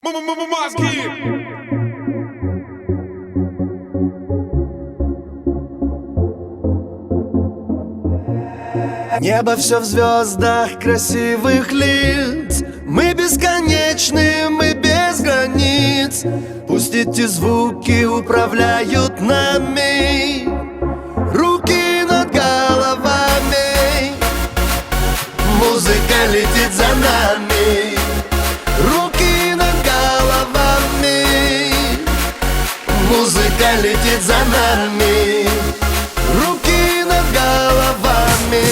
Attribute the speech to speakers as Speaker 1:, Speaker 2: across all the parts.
Speaker 1: Мозги!
Speaker 2: Небо все в звездах красивых лиц. Мы бесконечны, мы без границ. Пусть эти звуки управляют нами. Руки над головами. Музыка летит за нами. Руки над головами. Музыка летит за нами. Руки над головами.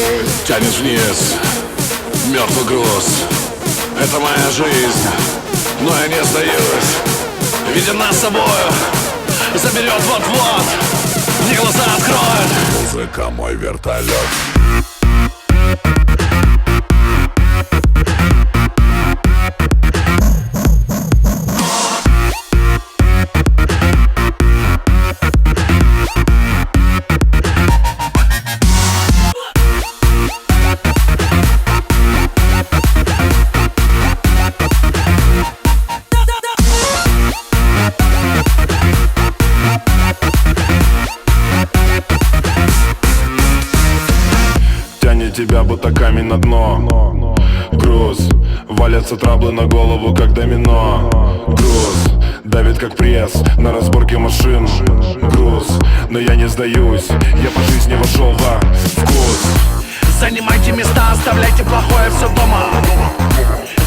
Speaker 3: Тянет вниз мертвый груз. Это моя жизнь, но я не сдаюсь. Видя нас с собою, заберет вот-вот. Мне глаза откроет. Музыка мой вертолет. Тебя будто камень на дно. Груз, валятся траблы на голову, как домино. Груз, давит как пресс на разборке машин. Груз, но я не сдаюсь, я по жизни вошел во вкус.
Speaker 4: Занимайте места, оставляйте плохое все дома.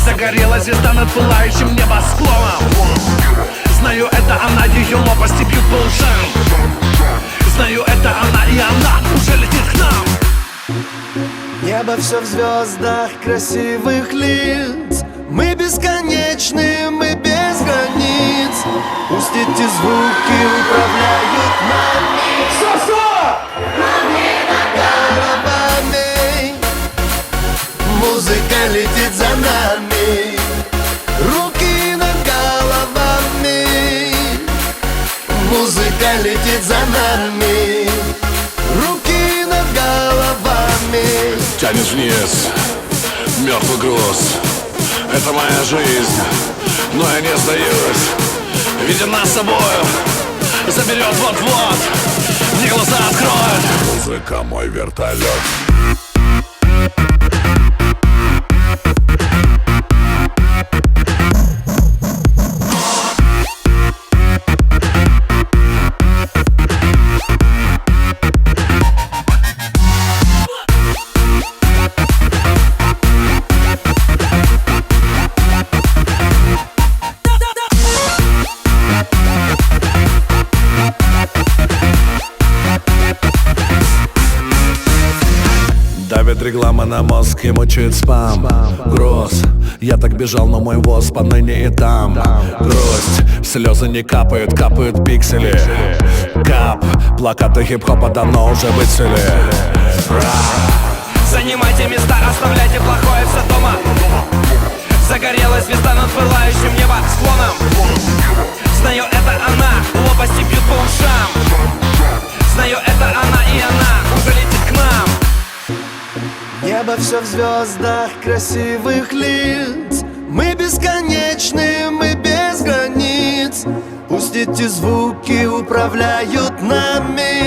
Speaker 4: Загорелась звезда над пылающим небосклоном. Знаю, это она, ее лопасти бьют по ушам. Знаю, это она, и она уже летит к нам.
Speaker 2: Небо все в звездах красивых лиц. Мы бесконечны, мы без границ. Пусть эти звуки управляют нами. Руки над головами. Музыка летит за нами. Руки над головами. Музыка летит за нами. Руки над головами.
Speaker 3: Тянет вниз мертвый груз. Это моя жизнь, но я не сдаюсь. Видя нас с собою, заберет вот-вот. Мне глаза откроет. Музыка мой вертолет. Давит реклама на мозг и мучает спам. Груз, я так бежал, но мой воз поныне и там. Грусть, слезы не капают, капают пиксели. Кап, плакаты хип-хопа давно уже выцвели.
Speaker 4: Занимайте места, оставляйте плохое все дома. Загорелась звезда над пылающим небосклоном. Знаю, это она, лопасти бьют по ушам. Знаю, это она, и она уже летит к нам.
Speaker 2: Небо все в звездах красивых лиц. Мы бесконечны, мы без границ. Пусть эти звуки управляют нами.